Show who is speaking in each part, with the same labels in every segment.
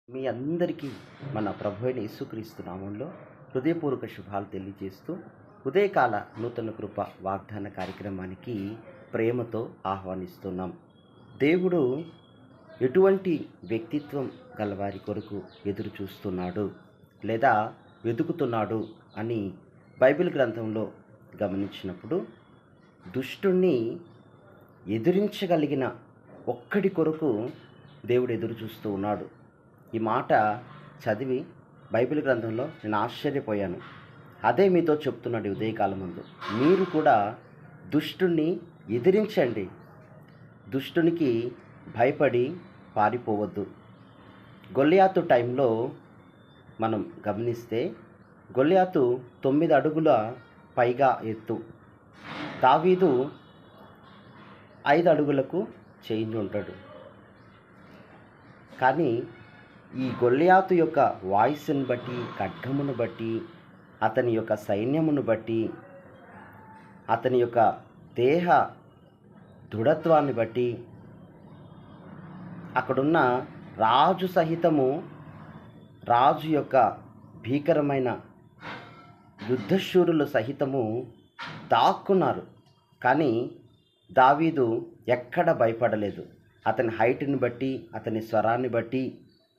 Speaker 1: మీ అందరికీ మన ప్రభు అయిన యేసుక్రీస్తు నామంలో హృదయపూర్వక శుభాలు తెలియజేస్తూ ఉదయకాల నూతన కృప వాగ్దాన కార్యక్రమానికి ప్రేమతో ఆహ్వానిస్తున్నాం. దేవుడు ఎటువంటి వ్యక్తిత్వం గలవారి కొరకు ఎదురు చూస్తున్నాడు లేదా వెతుకుతున్నాడు అని బైబిల్ గ్రంథంలో గమనించినప్పుడు దుష్టుణ్ణి ఎదిరించగలిగిన ఒక్కడి కొరకు దేవుడు ఎదురు చూస్తూ ఉన్నాడు. ఈ మాట చదివి బైబిల్ గ్రంథంలో నేను ఆశ్చర్యపోయాను. అదే మీతో చెప్తున్నాడు ఉదయకాలం ముందు. మీరు కూడా దుష్టుణ్ణి ఎదిరించండి, దుష్టునికి భయపడి పారిపోవద్దు. గొల్లియాతు టైంలో మనం గమనిస్తే గొల్లియాతు 9 అడుగుల పైగా ఎత్తు, దావీదు 5 అడుగులకు చేంజ్ ఉంటాడు. కానీ ఈ గొల్లియాతు యొక్క వాయిస్ని బట్టి, ఖడ్గమును బట్టి, అతని యొక్క సైన్యమును బట్టి, అతని యొక్క దేహ దృఢత్వాన్ని బట్టి, అక్కడున్న రాజు సహితము రాజు యొక్క భీకరమైన యుద్ధశూరులు సహితము దాక్కున్నారు. కానీ దావీదు ఎక్కడ భయపడలేదు. అతని హైట్ని బట్టి, అతని స్వరాన్ని బట్టి,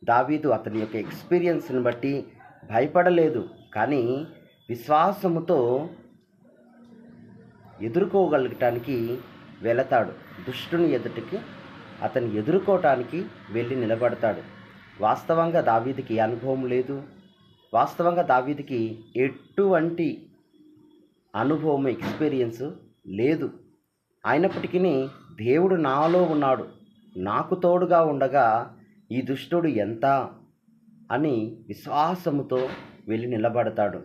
Speaker 1: దావీదు అతని యొక్క ఎక్స్పీరియన్స్ని బట్టి భయపడలేదు. కానీ విశ్వాసముతో ఎదుర్కోగలగటానికి వెళతాడు. దుష్టుని ఎదుటికి అతన్ని ఎదుర్కోవటానికి వెళ్ళి నిలబడతాడు. వాస్తవంగా దావీదుకి అనుభవం లేదు. వాస్తవంగా దావీదుకి ఎటువంటి అనుభవం, ఎక్స్పీరియన్స్ లేదు. అయినప్పటికీ దేవుడు నాలో ఉన్నాడు, నాకు తోడుగా ఉండగా ఈ దుష్టుడు ఎంత అని విశ్వాసముతో వెళ్ళి నిలబడతాడు.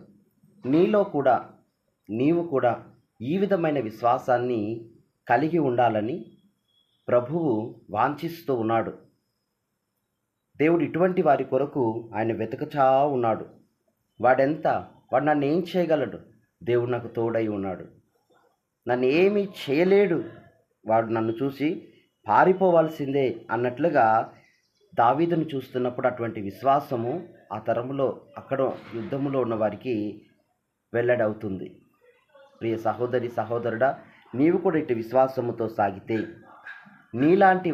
Speaker 1: నీవు కూడా ఈ విధమైన విశ్వాసాన్ని కలిగి ఉండాలని ప్రభువు వాంఛిస్తూ ఉన్నాడు. దేవుడు ఇటువంటి వారి కొరకు ఆయన వెతకచా ఉన్నాడు. వాడు నన్ను ఏం చేయగలడు? దేవుడు నాకు తోడై ఉన్నాడు. నన్ను ఏమీ చేయలేడు, వాడు నన్ను చూసి పారిపోవాల్సిందే అన్నట్లుగా దావీదును చూస్తున్నప్పుడు అటువంటి విశ్వాసము ఆ తరములో అక్కడ యుద్ధములో ఉన్న వారికి వెల్లడవుతుంది. ప్రియ సహోదరి, సహోదరుడా, నీవు కూడా ఇటు విశ్వాసముతో సాగితే నీలాంటి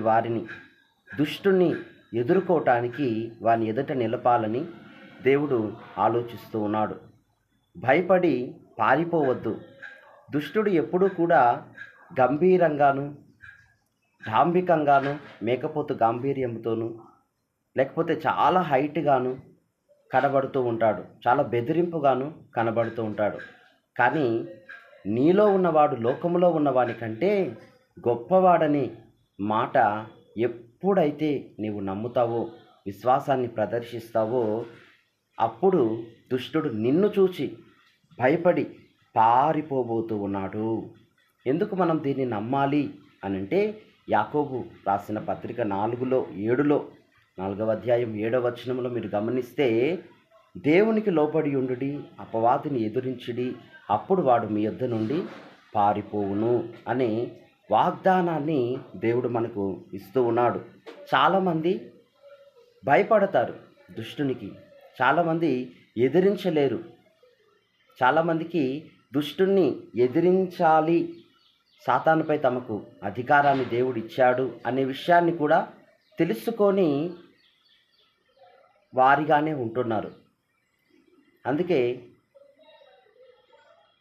Speaker 1: వారిని దుష్టుని ఎదుర్కోవటానికి వాని ఎదుట నిలపాలని దేవుడు ఆలోచిస్తూ ఉన్నాడు. భయపడి పారిపోవద్దు. దుష్టుడు ఎప్పుడూ కూడా గంభీరంగాను, డాంబికంగాను, మేకపోతు గాంభీర్యంతోనూ, లేకపోతే చాలా హైట్గాను కనబడుతూ ఉంటాడు, చాలా బెదిరింపుగాను కనబడుతూ ఉంటాడు. కానీ నీలో ఉన్నవాడు లోకములో ఉన్నవాని కంటే గొప్పవాడని మాట ఎప్పుడైతే నీవు నమ్ముతావో, విశ్వాసాన్ని ప్రదర్శిస్తావో, అప్పుడు దుష్టుడు నిన్ను చూచి భయపడి పారిపోబోతూ ఉన్నాడు. ఎందుకు మనం దీన్ని నమ్మాలి అనంటే, యాకోబు రాసిన పత్రిక 4:7 అధ్యాయం 7వ వచనంలో మీరు గమనిస్తే, దేవునికి లోబడి ఉండుడి, అపవాదిని ఎదురించుడి, అప్పుడు వాడు మీ యొద్ద నుండి పారిపోవును అనే వాగ్దానాన్ని దేవుడు మనకు ఇస్తూ ఉన్నాడు. చాలామంది భయపడతారు దుష్టునికి, చాలామంది ఎదిరించలేరు. చాలామందికి దుష్టుణ్ణి ఎదిరించాలి, సాతానుపై తమకు అధికారాన్ని దేవుడు ఇచ్చాడు అనే విషయాన్ని కూడా తెలుసుకొని వారిగానే ఉంటున్నారు. అందుకే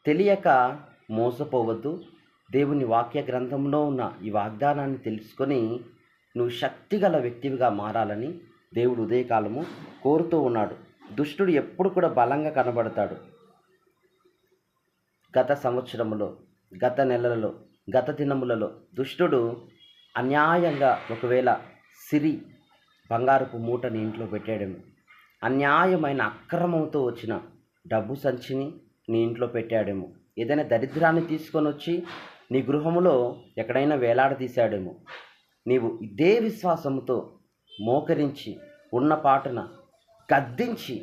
Speaker 1: తెలియక మోసపోవద్దు. దేవుని వాక్య గ్రంథంలో ఉన్న ఈ వాగ్దానాన్ని తెలుసుకొని నువ్వు శక్తిగల వ్యక్తివిగా మారాలని దేవుడు ఉదయకాలము కోరుతూ ఉన్నాడు. దుష్టుడు ఎప్పుడు కూడా బలంగా కనబడతాడు. గత సంవత్సరములో, గత నెలలలో, గత దినములలో దుష్టుడు అన్యాయంగా ఒకవేళ బంగారపు మూటని ఇంట్లో పెట్టాడేమో, అన్యాయమైన అక్రమంతో వచ్చిన డబ్బు సంచిని నీ ఇంట్లో పెట్టాడేమో, ఏదైనా దరిద్రాన్ని తీసుకొని వచ్చి నీ గృహములో ఎక్కడైనా వేలాడదీశాడేమో. నీవు ఇదే విశ్వాసముతో మోకరించి ఉన్న పాటన గద్దించి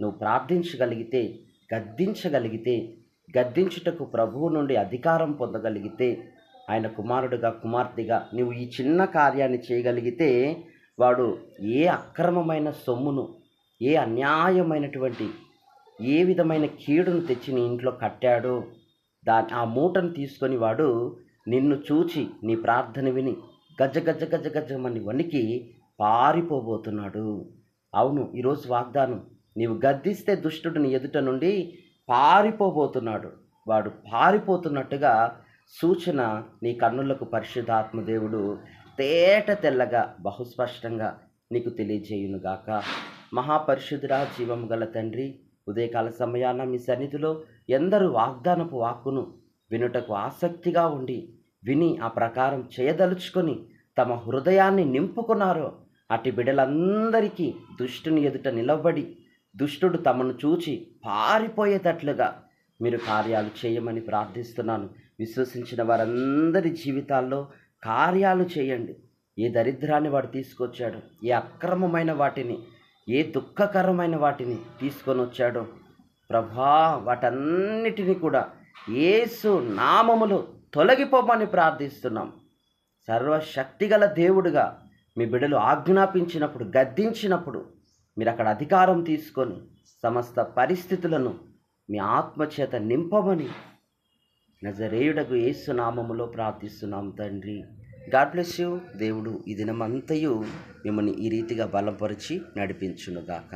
Speaker 1: నువ్వు ప్రార్థించగలిగితే, గద్దించుటకు ప్రభువు నుండి అధికారం పొందగలిగితే ఆయన కుమారుడిగా కుమార్తెగా నువ్వు ఈ చిన్న కార్యాన్ని చేయగలిగితే వాడు ఏ అక్రమమైన సొమ్మును, ఏ అన్యాయమైనటువంటి ఏ విధమైన కీడును తెచ్చి నీ ఇంట్లో కట్టాడో ఆ మూటను తీసుకొని వాడు నిన్ను చూచి నీ ప్రార్థన విని గజ్జ గజ్జ గజ్జ గజ్జమని వణికి పారిపోబోతున్నాడు. అవును, ఈరోజు వాగ్దానం, నీవు గద్దిస్తే దుష్టుడు నీ ఎదుట నుండి పారిపోబోతున్నాడు. వాడు పారిపోతున్నట్టుగా సూచన నీ కన్నులకు పరిశుద్ధాత్మ దేవుడు తేట తెల్లగా బహుస్పష్టంగా నీకు తెలియజేయునుగాక. మహాపరిశుద్ధుడా, జీవము గల తండ్రి, ఉదయకాల సమయాన మీ సన్నిధిలో ఎందరూ వాగ్దానపు వాక్కును వినుటకు ఆసక్తిగా ఉండి విని ఆ ప్రకారం చేయదలుచుకొని తమ హృదయాన్ని నింపుకున్నారో అట్టి బిడ్డలందరికీ దుష్టుని ఎదుట నిలబడి దుష్టుడు తమను చూచి పారిపోయేటట్లుగా మీరు కార్యాలు చేయమని ప్రార్థిస్తున్నాను. విశ్వసించిన వారందరి జీవితాల్లో కార్యాలు చేయండి. ఏ దరిద్రాన్ని వాడు తీసుకొచ్చాడో, ఏ అక్రమమైన వాటిని, ఏ దుఃఖకరమైన వాటిని తీసుకొని వచ్చాడో ప్రభా, వాటన్నిటిని కూడా యేసు నామములో తొలగిపోమని ప్రార్థిస్తున్నాం. సర్వశక్తిగల దేవుడుగా మీ బిడ్డలు ఆజ్ఞాపించినప్పుడు, గద్దించినప్పుడు మీరు అక్కడ అధికారం తీసుకొని సమస్త పరిస్థితులను మీ ఆత్మచేత నింపమని నజరేయుడగు యేసు నామములో ప్రార్థిస్తున్నాం తండ్రి. God bless you. దేవుడు ఈ దినమంతయు మిమ్మల్ని ఈ రీతిగా బలపరిచి నడిపించునుగాక.